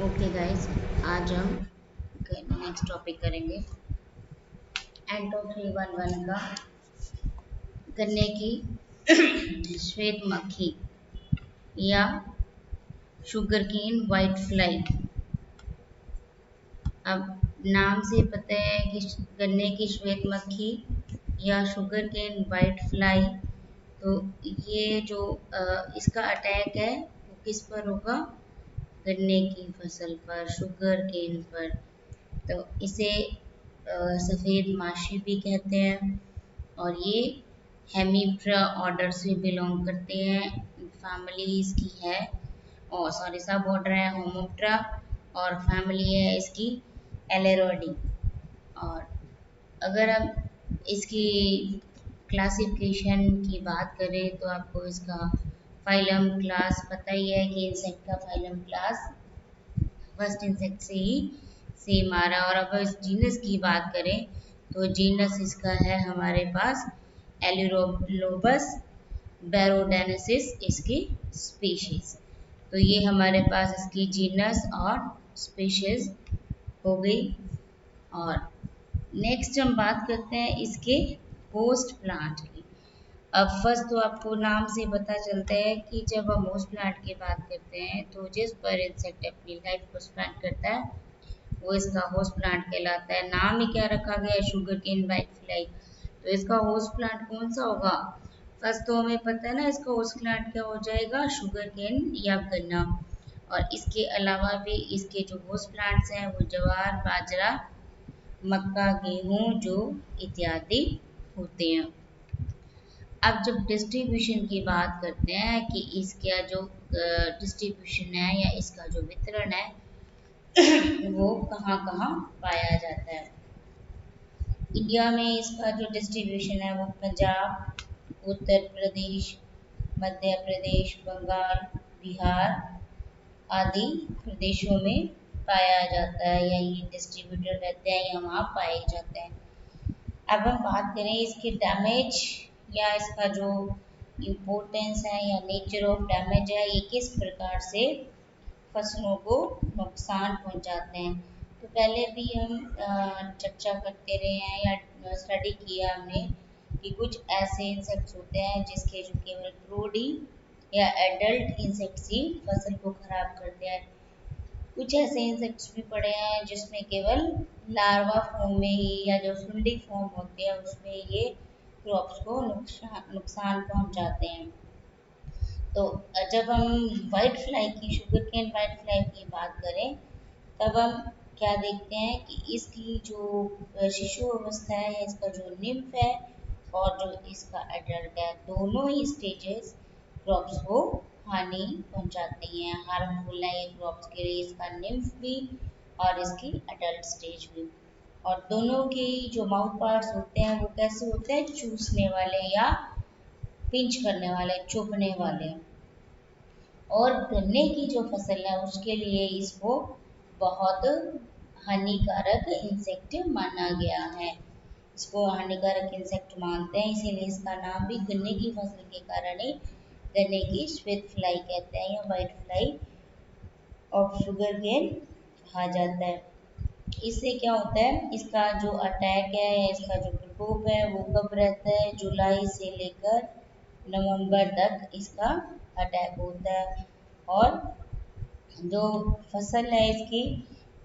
Okay guys, आज हम next topic करेंगे एंटो 311 का गन्ने की श्वेत मक्खी या शुगर केन वाइट फ्लाई। अब नाम से पता है कि गन्ने की श्वेत मक्खी या शुगर केन वाइट फ्लाई, तो ये जो इसका अटैक है वो किस पर होगा? गन्ने की फसल पर, शुगर केन पर। तो इसे सफ़ेद माशी भी कहते हैं और ये हेमीप्टरा ऑर्डर से बिलोंग करते हैं। फैमिली इसकी है, और सॉरी सब ऑर्डर है होमोप्टरा और फैमिली है इसकी एलेरोडी। और अगर हम इसकी क्लासिफिकेशन की बात करें तो आपको इसका फाइलम क्लास पता ही है कि इंसेक्ट का फाइलम क्लास फर्स्ट इंसेक्ट से ही सेम आ रहा है। और अब इस जीनस की बात करें तो जीनस इसका है हमारे पास एलिरोलोबस बैरोडेनेसिस इसकी स्पीशीज। तो ये हमारे पास इसकी जीनस और स्पीशीज हो गई। और नेक्स्ट हम बात करते हैं इसके होस्ट प्लांट की। अब फर्स्ट तो आपको नाम से पता चलता है कि जब हम होस्ट प्लांट की बात करते हैं तो जिस पर इंसेक्ट अपनी लाइफ को स्पेंड करता है वो इसका होस्ट प्लांट कहलाता है। नाम ही क्या रखा गया है? Sugar cane white fly. तो इसका होस्ट प्लांट कौन सा होगा? फर्स्ट तो हमें पता है ना, इसका होस्ट प्लांट क्या हो जाएगा? शुगर केन या गन्ना। और इसके अलावा भी इसके जो होस्ट प्लांट्स हैं वो ज्वार, बाजरा, मक्का, गेहूँ, जौ इत्यादि होते हैं। अब जब डिस्ट्रीब्यूशन की बात करते हैं कि इसका जो डिस्ट्रीब्यूशन है या इसका जो वितरण है वो कहाँ कहाँ पाया जाता है। इंडिया में इसका जो डिस्ट्रीब्यूशन है वो पंजाब, उत्तर प्रदेश, मध्य प्रदेश, बंगाल, बिहार आदि प्रदेशों में पाया जाता है, या ये डिस्ट्रीब्यूटर रहते हैं या वहाँ पाए जाते हैं। अब हम बात करें इसके डैमेज या इसका जो इम्पोर्टेंस है या नेचर ऑफ डैमेज है, ये किस प्रकार से फसलों को नुकसान पहुंचाते हैं। तो पहले भी हम चर्चा करते रहे हैं या स्टडी किया हमने कि कुछ ऐसे इंसेक्ट्स होते हैं जिसके जो केवल ब्रूडी या एडल्ट इंसेक्ट्स ही फसल को खराब करते हैं। कुछ ऐसे इंसेक्ट्स भी पड़े हैं जिसमें केवल लार्वा फॉर्म में ही या जो सुंडी फॉर्म होती है उसमें ये क्रॉप्स को नुकसान पहुंचाते हैं। तो जब हम वाइट फ्लाई की, शुगर केन वाइट फ्लाई की बात करें तब हम क्या देखते हैं कि इसकी जो शिशु अवस्था है, इसका जो निम्फ है और जो इसका एडल्ट है, दोनों ही स्टेजेस क्रॉप्स को हानि पहुंचाती हैं। हार्मफुल है ये क्रॉप्स के लिए, इसका निम्फ भी और इसकी एडल्ट स्टेज भी। और दोनों के जो माउथ पार्ट्स होते हैं वो कैसे होते हैं? चूसने वाले या पिंच करने वाले, चुभने वाले। और गन्ने की जो फसल है उसके लिए इसको बहुत हानिकारक इंसेक्ट माना गया है। इसको हानिकारक इंसेक्ट मानते हैं, इसीलिए इसका नाम भी गन्ने की फसल के कारण ही गन्ने की श्वेत फ्लाई कहते हैं या white fly of sugar cane कहा जाता है। इससे क्या होता है? इसका जो अटैक है, इसका जो प्रकोप है वो कब रहता है? जुलाई से लेकर नवंबर तक इसका अटैक होता है। और जो फसल है इसकी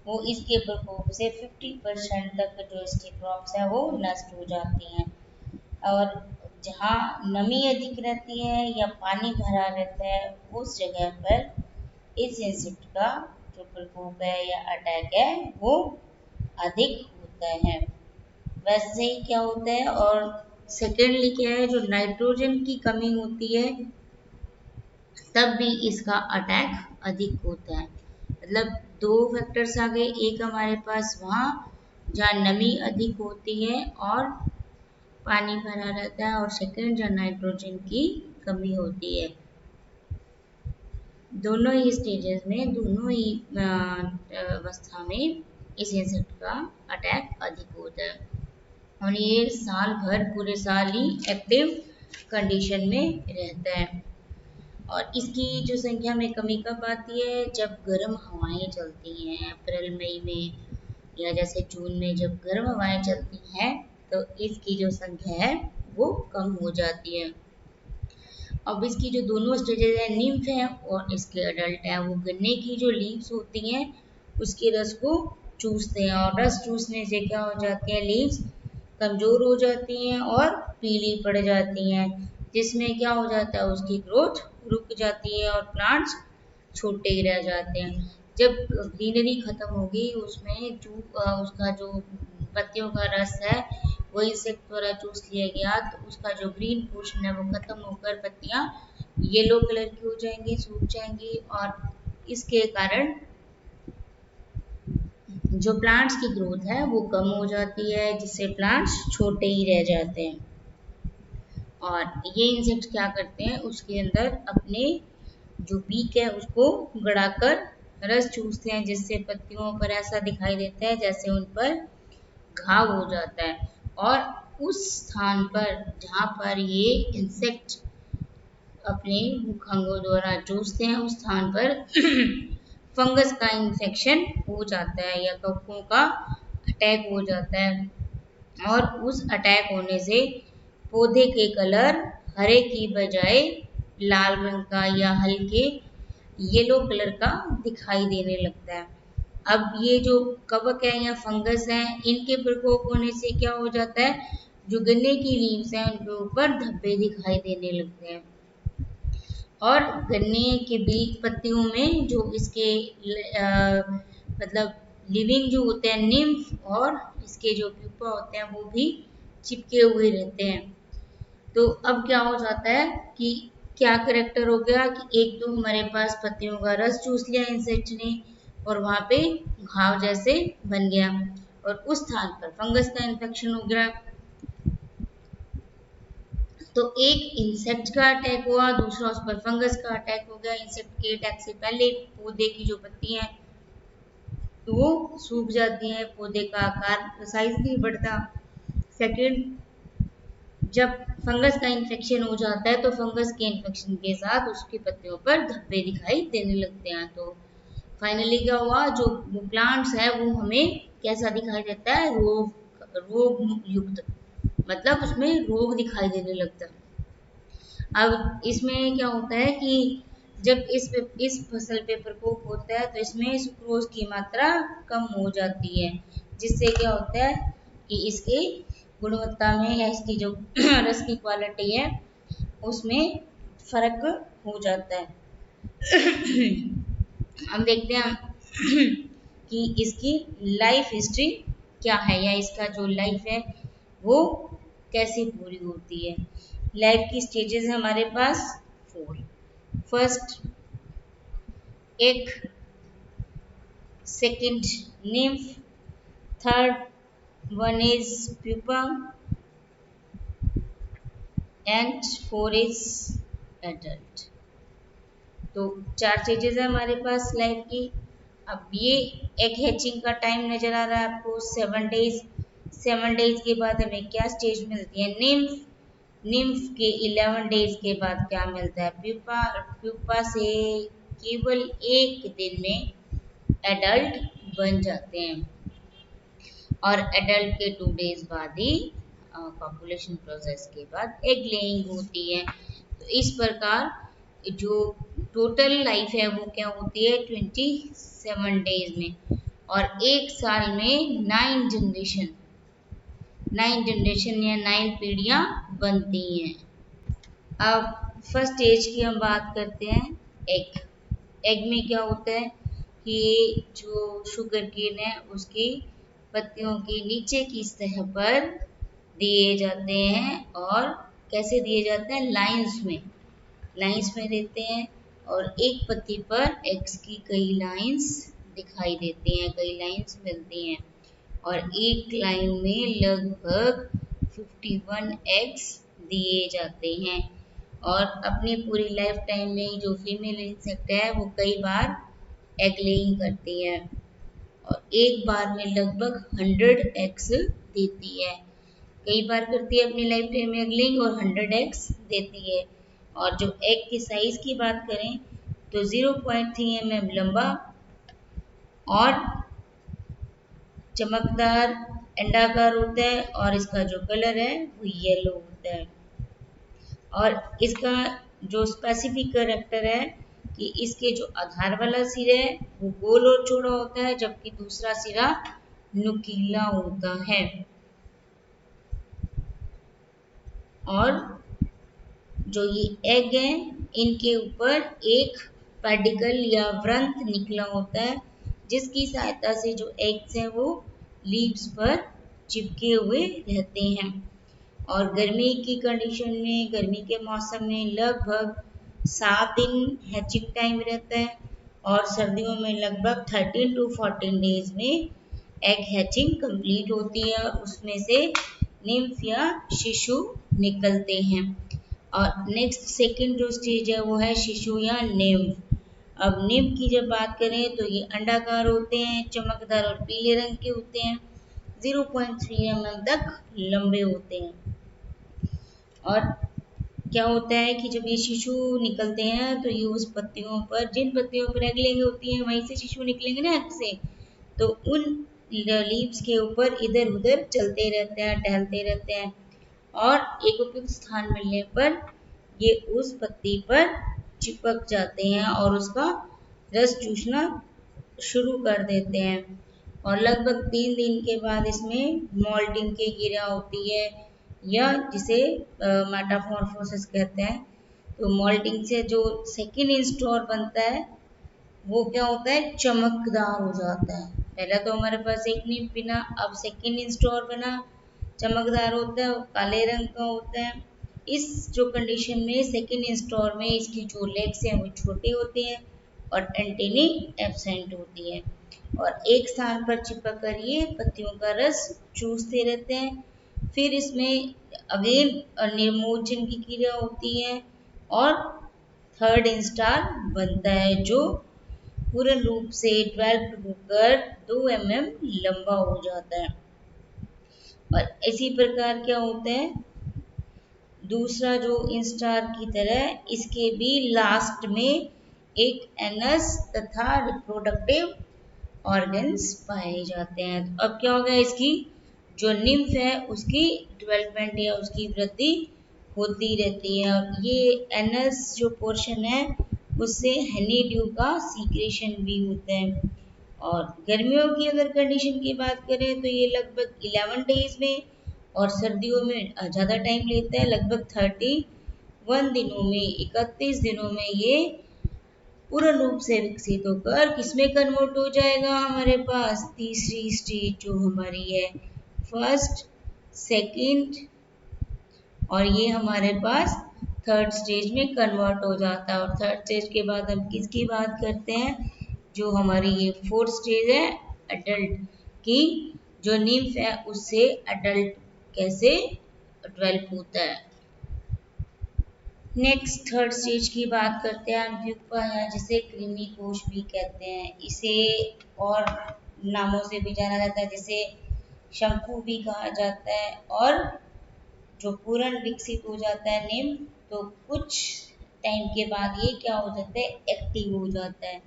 वो इसके प्रकोप से 50% तक जो इसकी क्रॉप्स है वो नष्ट हो जाती हैं। और जहाँ नमी अधिक रहती है या पानी भरा रहता है उस जगह पर इस इंसेक्ट का जो प्रकोप है या अटैक है वो अधिक होता है। वैसे ही क्या होता है, और सेकेंडली क्या है, जो नाइट्रोजन की कमी होती है तब भी इसका अटैक अधिक होता है। मतलब दो फैक्टर्स आ गए, एक हमारे पास वहाँ जहाँ नमी अधिक होती है और पानी भरा रहता है, और सेकंड जहाँ नाइट्रोजन की कमी होती है। दोनों ही स्टेजेस में, दोनों ही अवस्था में इस इंसेक्ट का अटैक अधिक होता है और ये साल भर, पूरे साल ही एक्टिव कंडीशन में रहता है। और इसकी जो संख्या में कमी कब आती है, जब गर्म हवाएं चलती हैं अप्रैल मई में, या जैसे जून में जब गर्म हवाएं चलती हैं तो इसकी जो संख्या है वो कम हो जाती है। अब इसकी जो दोनों स्टेजेस है, निम्फ है और इसके अडल्ट है, वो गन्ने की जो लीव्स होती हैं उसके रस को चूसते हैं, और रस चूसने से क्या हो जाती है, लीव्स कमजोर हो जाती हैं और पीली पड़ जाती हैं, जिसमें क्या हो जाता है, उसकी ग्रोथ रुक जाती है और प्लांट्स छोटे ही रह जाते हैं। जब ग्रीनरी खत्म होगी उसमें उसका जो पत्तियों का रस है वो इंसेक्ट द्वारा चूस लिया गया, तो उसका जो ग्रीन पोर्शन है वो खत्म होकर पत्तियां येलो कलर की हो जाएंगी, सूख जाएंगी, और इसके कारण जो प्लांट्स की ग्रोथ है वो कम हो जाती है, जिससे प्लांट्स छोटे ही रह जाते हैं। और ये इंसेक्ट्स क्या करते हैं, उसके अंदर अपने जो बीक है उसको गड़ाकर रस चूसते हैं, जिससे पत्तियों पर ऐसा दिखाई देता है जैसे उन पर घाव हो जाता है, और उस स्थान पर जहाँ पर ये इंसेक्ट अपने मुखांगों द्वारा चूसते हैं उस स्थान पर फंगस का इन्फेक्शन हो जाता है या कवकों का अटैक हो जाता है, और उस अटैक होने से पौधे के कलर हरे की बजाय लाल रंग का या हल्के येलो कलर का दिखाई देने लगता है। अब ये जो कवक है या फंगस है, इनके प्रकोप होने से क्या हो जाता है, जो गन्ने की लीव्स हैं उनके ऊपर धब्बे दिखाई देने लगते हैं, और गन्ने के बीज पत्तियों में जो इसके मतलब लिविंग जो होते हैं निम्फ और इसके जो प्यूपा होते हैं वो भी चिपके हुए रहते हैं। तो अब क्या हो जाता है कि क्या करेक्टर हो गया कि एक तो हमारे पास पत्तियों का रस चूस लिया इंसेक्ट ने और वहां पे घाव जैसे बन गया, और उस स्थान पर फंगस का इन्फेक्शन हो गया। तो एक इंसेक्ट का अटैक हुआ, दूसरा उस पर फंगस का अटैक हो गया। इंसेक्ट के अटैक से पहले पौधे की जो पत्तियां हैं तो वो सूख जाती हैं, पौधे का आकार साइज नहीं बढ़ता। सेकंड, जब फंगस का इन्फेक्शन हो जाता है तो फंगस के इन्फेक्शन के साथ उसकी पत्तियों पर धब्बे दिखाई देने लगते हैं। तो फाइनली क्या हुआ, जो प्लांट्स है वो हमें कैसा दिखाई देता है, रोग युक्त, मतलब उसमें रोग दिखाई देने लगता है। अब इसमें क्या होता है कि जब इस फसल पे प्रकोप होता है तो इसमें सुक्रोज की मात्रा कम हो जाती है, जिससे क्या होता है कि इसकी गुणवत्ता में या इसकी जो रस की क्वालिटी है उसमें फर्क हो जाता है। हम देखते हैं कि इसकी लाइफ हिस्ट्री क्या है, या इसका जो लाइफ है वो कैसे पूरी होती है। लाइफ की स्टेजेस है हमारे पास 4। फर्स्ट एक, second nymph, third one is pupa and 4 is adult। तो 4 स्टेजेस है हमारे पास लाइफ की। अब ये एग हैचिंग का टाइम नजर आ रहा है आपको 7 डेज। 7 डेज के बाद हमें क्या स्टेज मिलती है, निम्फ। निम्फ के 11 डेज के बाद क्या मिलता है, प्यूपा। प्यूपा से केवल एक दिन में एडल्ट बन जाते हैं, और एडल्ट के 2 डेज बाद ही पॉपुलेशन प्रोसेस के बाद एग लेइंग होती है। तो इस प्रकार जो टोटल लाइफ है वो क्या होती है 27 डेज में, और एक साल में 9 जनरेशन या 9 पीढ़ियां बनती हैं। अब फर्स्ट स्टेज की हम बात करते हैं, एग। एग में क्या होता है कि जो शुगर केन है उसकी पत्तियों के नीचे की सतह पर दिए जाते हैं, और कैसे दिए जाते हैं, लाइंस में देते हैं, और एक पत्ती पर एग्स की कई लाइंस दिखाई देती हैं, कई लाइंस मिलती हैं, और एक लाइन में लगभग 51 एग्स दिए जाते हैं। और अपनी पूरी लाइफ टाइम में जो फीमेल इंसेक्ट है वो कई बार एग लेइंग करती है, और एक बार में लगभग 100 एग्स देती है। कई बार करती है अपनी लाइफ टाइम में एग लेइंग और 100 एग्स देती है। और जो एग की साइज की बात करें तो 0.3 mm लंबा और चमकदार अंडाकार होता है और इसका जो कलर है वो येलो होता है। और इसका जो स्पेसिफिक कैरेक्टर है कि इसके जो आधार वाला सिरा है वो गोल और चौड़ा होता है, जबकि दूसरा सिरा नुकीला होता है। और जो ये एग है इनके ऊपर एक पेडिकल या व्रंत निकला होता है, जिसकी सहायता से जो एग्स हैं वो लीव्स पर चिपके हुए रहते हैं। और गर्मी की कंडीशन में, गर्मी के मौसम में लगभग 7 दिन हैचिंग टाइम रहता है और सर्दियों में लगभग 13 to 14 डेज में एग हैचिंग कंप्लीट होती है और उसमें से निम्फ या शिशु निकलते हैं। और नेक्स्ट सेकंड जो स्टेज है वो है शिशु या निम्फ। अब निम्फ की जब बात करें तो ये अंडाकार होते हैं, चमकदार और पीले रंग के होते हैं, 0.3 mm तक लंबे होते हैं। और क्या होता है कि जब ये शिशु निकलते हैं तो ये उस पत्तियों पर, जिन पत्तियों पर एग लगी होती हैं वहीं से शिशु निकलेंगे ना एग से, तो उन लीव्स के ऊपर इधर उधर चलते रहते हैं, टहलते रहते हैं और एक उपयुक्त स्थान मिलने पर ये उस पत्ती पर चिपक जाते हैं और उसका रस चूसना शुरू कर देते हैं। और लगभग 3 दिन के बाद इसमें मोल्टिंग की क्रिया होती है या जिसे मेटामॉर्फोसिस कहते हैं। तो मोल्टिंग से जो सेकेंड इंस्टोर बनता है वो क्या होता है, चमकदार हो जाता है। पहला तो हमारे पास एक नींव बिना, अब सेकेंड इंस्टोर बना, चमकदार होता है, काले रंग का होता है। इस जो कंडीशन में सेकेंड इंस्टोर में इसकी जो लेग्स हैं वो छोटे होते हैं और एंटेनी एब्सेंट होती है और एक स्थान पर चिपक कर ये पत्तियों का रस चूसते रहते हैं। फिर इसमें अगेन निर्मोचन की क्रिया होती है और थर्ड इंस्टार बनता है जो पूर्ण रूप से डेवलप होकर 2 mm लंबा हो जाता है। और इसी प्रकार क्या होता है, दूसरा जो इंस्टार की तरह इसके भी लास्ट में एक एनस तथा रिप्रोडक्टिव ऑर्गन्स पाए जाते हैं। तो अब क्या होगा, इसकी जो निम्फ है उसकी डेवलपमेंट या उसकी वृद्धि होती रहती है। ये एनस जो पोर्शन है उससे हनी ड्यू का सीक्रेशन भी होता है। और गर्मियों की अगर कंडीशन की बात करें तो ये लगभग 11 डेज में और सर्दियों में ज़्यादा टाइम लेता है, लगभग 31 दिनों में, 31 दिनों में ये पूर्ण रूप से विकसित होकर किसमें कन्वर्ट हो जाएगा, हमारे पास तीसरी स्टेज जो हमारी है फर्स्ट, सेकंड और ये हमारे पास थर्ड स्टेज में कन्वर्ट हो जाता है। और थर्ड स्टेज के बाद हम किसकी बात करते हैं, जो हमारी ये फोर्थ स्टेज है अडल्ट की, जो निम्फ है उससे अडल्ट कैसे डेवलप होता है। नेक्स्ट थर्ड स्टेज की बात करते हैं प्यूपा या जिसे कृमि कोश भी कहते हैं। इसे और नामों से भी जाना जाता है, जैसे शंकु भी कहा जाता है। और जो पूर्ण विकसित हो जाता है निम्फ तो कुछ टाइम के बाद ये क्या हो जाता है, एक्टिव हो जाता है।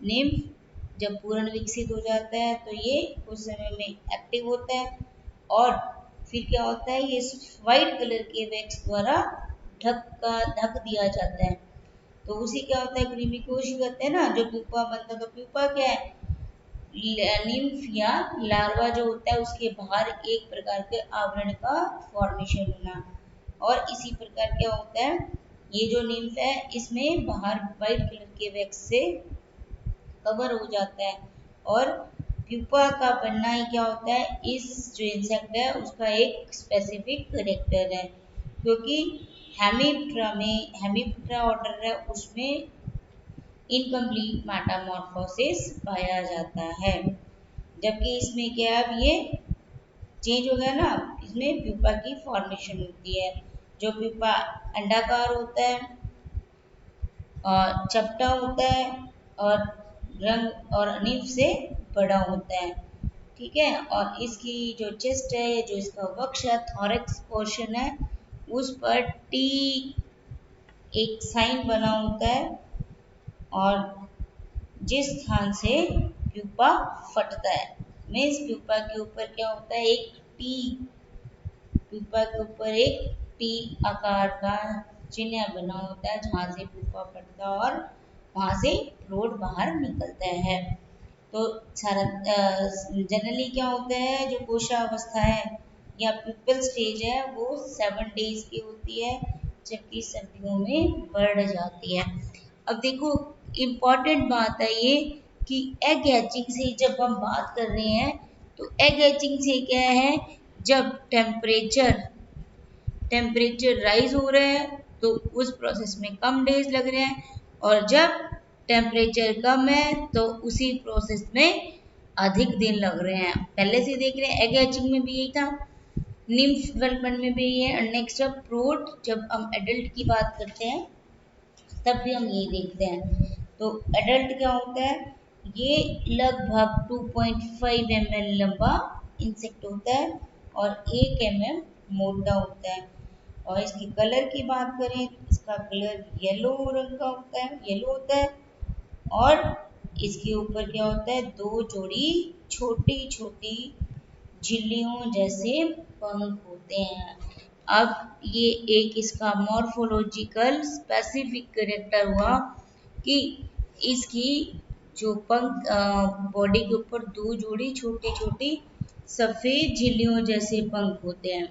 निम्फ जब पूर्ण विकसित हो जाता है तो ये कुछ समय में एक्टिव होता है और फिर क्या होता है, ये व्हाइट कलर के वैक्स द्वारा ढक दिया जाता है। तो उसी क्या होता है, कृमि कोश कहते हैं ना, जो प्यूपा बनता है। तो प्यूपा क्या है, निम्फ या लार्वा जो होता है उसके बाहर एक प्रकार के आवरण का फॉर्मेशन होना। और इसी प्रकार क्या होता है, ये जो निम्फ है इसमें बाहर व्हाइट कलर के वैक्स से कवर हो जाता है। और प्यूपा का बनना ही क्या होता है, इस जो इंसेक्ट है उसका एक स्पेसिफिक करेक्टर है, क्योंकि हेमीप्टेरा ऑर्डर है उसमें इनकम्प्लीट मेटामॉर्फोसिस पाया जाता है। जबकि इसमें क्या है, अब ये चेंज हो गया ना, इसमें प्यूपा की फॉर्मेशन होती है। जो प्यूपा अंडाकार होता है और चपटा होता है और रंग और निम्फ से बड़ा होता है, ठीक है। और इसकी जो चेस्ट है, जो इसका वक्ष है, थॉरैक्स पोर्शन है, उस पर टी एक साइन बना होता है और जिस स्थान से प्यूपा फटता है, मीन्स प्यूपा के ऊपर क्या होता है, एक टी, प्यूपा के ऊपर एक टी आकार का चिन्ह बना होता है जहाँ से प्यूपा फटता है और वहाँ से फ्लूइड बाहर निकलता है। तो सारा जनरली क्या होता है, जो कोशावस्था है या प्यूपल स्टेज है वो 7 डेज की होती है, जबकि सर्दियों में बढ़ जाती है। अब देखो इम्पॉर्टेंट बात है ये कि एग हैचिंग से जब हम बात कर रहे हैं तो एग हैचिंग से क्या है, जब टेम्परेचर राइज हो रहा है तो उस प्रोसेस में कम डेज लग रहे हैं, और जब टेम्परेचर कम है तो उसी प्रोसेस में अधिक दिन लग रहे हैं। पहले से देख रहे हैं एग हैचिंग में भी यही था, निम्फ डेवलपमेंट में भी यही है, और नेक्स्ट अब प्रोड, जब हम एडल्ट की बात करते हैं तब भी हम यही देखते हैं। तो एडल्ट क्या होता है, ये लगभग 2.5 ml लंबा इंसेक्ट होता है और 1 mm मोटा होता है। और इसकी कलर की बात करें तो इसका कलर येलो रंग का होता है, येलो होता है, और इसके ऊपर क्या होता है, 2 जोड़ी छोटी छोटी झिल्लियों जैसे पंख होते हैं। अब ये एक इसका मॉर्फोलॉजिकल स्पेसिफिक कैरेक्टर हुआ कि इसकी जो पंख, बॉडी के ऊपर 2 जोड़ी छोटी छोटी सफेद झिल्लियों जैसे पंख होते हैं,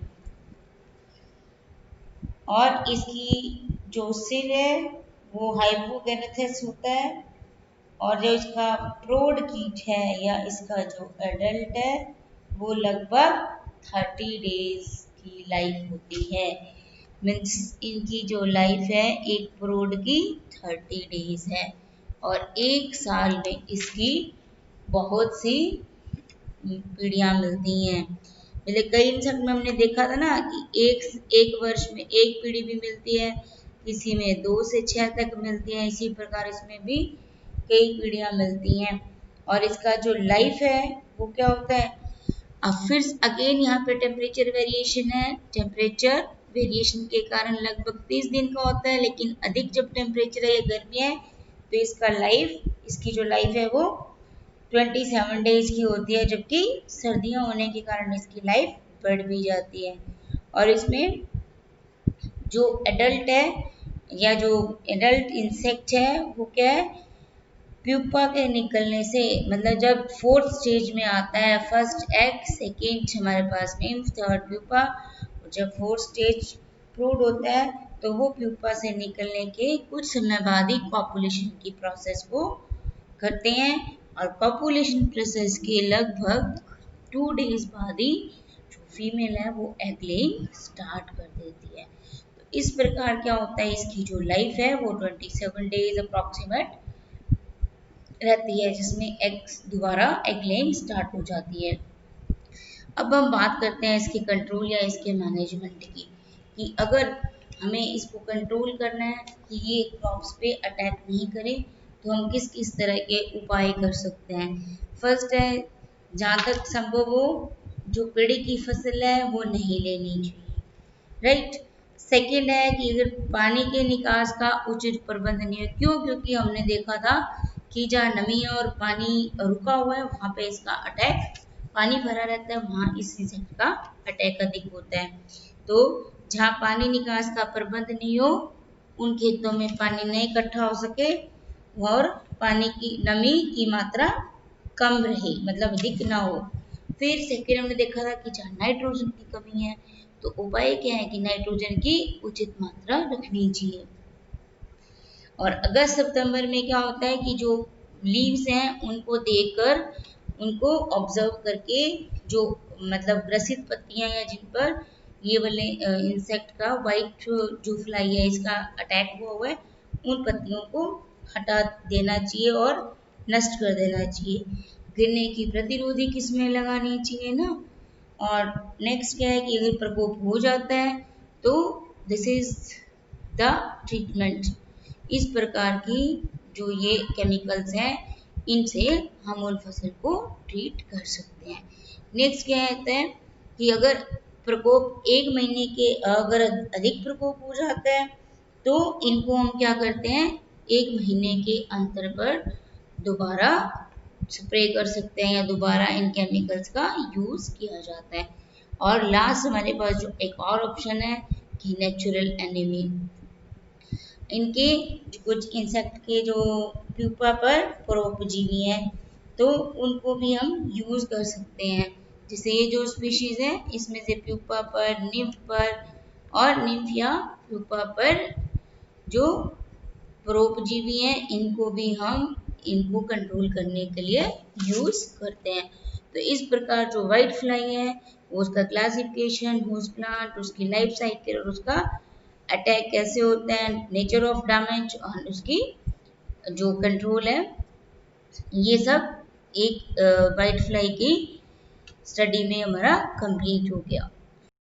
और इसकी जो सिर है वो हाइपोगेनेथस होता है, और जो इसका प्रोड कीट है या इसका जो एडल्ट है वो लगभग 30 डेज की लाइफ होती है। मीन्स इनकी जो लाइफ है एक प्रोड की 30 डेज है, और 1 साल में इसकी बहुत सी पीढ़ियाँ मिलती हैं। पहले कई इंसेक्ट में हमने देखा था ना कि एक वर्ष में एक पीढ़ी भी मिलती है, किसी में 2 से 6 तक मिलती है, इसी प्रकार इसमें भी कई पीढ़ियाँ मिलती हैं। और इसका जो लाइफ है वो क्या होता है, अब फिर अगेन यहाँ पे टेम्परेचर वेरिएशन है, टेम्परेचर वेरिएशन के कारण लगभग 30 दिन का होता है, लेकिन अधिक जब टेम्परेचर है या गर्मी है तो इसकी जो लाइफ है वो 27 डेज की होती है, जबकि सर्दियाँ होने के कारण इसकी लाइफ बढ़ भी जाती है। और इसमें जो एडल्ट है या जो एडल्ट इंसेक्ट है वो क्या है, प्यूपा के निकलने से, मतलब जब 4th स्टेज में आता है, फर्स्ट एग, सेकेंड हमारे पास निम्फ, थर्ड प्यूपा, जब 4th स्टेज प्रूड होता है तो वो प्यूपा से निकलने के कुछ समय बाद ही कॉपुलेशन की प्रोसेस को करते हैं, और पॉपुलेशन प्रोसेस के लगभग 2 डेज बाद ही जो फीमेल है वो एग लेइंग स्टार्ट कर देती है। तो इस प्रकार क्या होता है, इसकी जो लाइफ है वो 27 डेज अप्रॉक्सीमेट रहती है, जिसमें एग्स दोबारा एग लेइंग स्टार्ट हो जाती है। अब हम बात करते हैं इसके कंट्रोल या इसके मैनेजमेंट की, कि अगर हमें इसको कंट्रोल करना है कि ये क्रॉप्स पे अटैक नहीं करे तो हम किस किस तरह के उपाय कर सकते हैं। फर्स्ट है, जहाँ तक संभव हो जो पेड़ी की फसल है वो नहीं लेनी चाहिए, राइट। सेकेंड है कि अगर पानी के निकास का उचित प्रबंध नहीं है, क्यों, क्योंकि हमने देखा था कि जहाँ नमी और पानी रुका हुआ है वहाँ पे इसका अटैक, पानी भरा रहता है वहाँ इस इंसेक्ट का अटैक अधिक होता है। तो जहाँ पानी निकास का प्रबंध नहीं हो, उन खेतों में पानी नहीं इकट्ठा हो सके और पानी की नमी की मात्रा कम रहे, मतलब अधिक ना हो। फिर सेकेंड हमने देखा था कि जहाँ नाइट्रोजन की कमी है तो उपाय क्या है कि नाइट्रोजन की उचित मात्रा रखनी चाहिए। और अगस्त सितंबर में क्या होता है कि जो लीव्स हैं उनको देखकर, उनको ऑब्जर्व करके, जो मतलब ग्रसित पत्तियां या जिन पर ये वाले इंसेक्ट का वाइट जो फ्लाई है इसका अटैक हुआ है, उन पत्तियों को हटा देना चाहिए और नष्ट कर देना चाहिए। गिरने की प्रतिरोधी किस्में लगानी चाहिए ना। और नेक्स्ट क्या है कि अगर प्रकोप हो जाता है तो दिस इज द ट्रीटमेंट। इस प्रकार की जो ये केमिकल्स हैं इनसे हम उन फसल को ट्रीट कर सकते हैं। नेक्स्ट क्या कहते हैं कि अगर प्रकोप 1 महीने के अगर अधिक प्रकोप हो जाता है तो इनको हम क्या करते हैं, 1 महीने के अंतर पर दोबारा स्प्रे कर सकते हैं या दोबारा इन केमिकल्स का यूज किया जाता है। और लास्ट हमारे पास जो एक और ऑप्शन है कि नेचुरल एनिमी, इनके कुछ इंसेक्ट के जो प्यूपा पर परोपजीवी हैं तो उनको भी हम यूज कर सकते हैं। जैसे ये जो स्पीशीज है इसमें से प्यूपा पर, निम्फ पर और निम्फ या प्यूपा पर जो परोपजीवी हैं इनको भी हम इनको कंट्रोल करने के लिए यूज करते हैं। तो इस प्रकार जो व्हाइट फ्लाई है वो उसका क्लासिफिकेशन, होस्ट प्लांट, उसकी लाइफ साइकिल और उसका अटैक कैसे होता है, नेचर ऑफ डैमेज और उसकी जो कंट्रोल है, ये सब एक व्हाइट फ्लाई की स्टडी में हमारा कंप्लीट हो गया।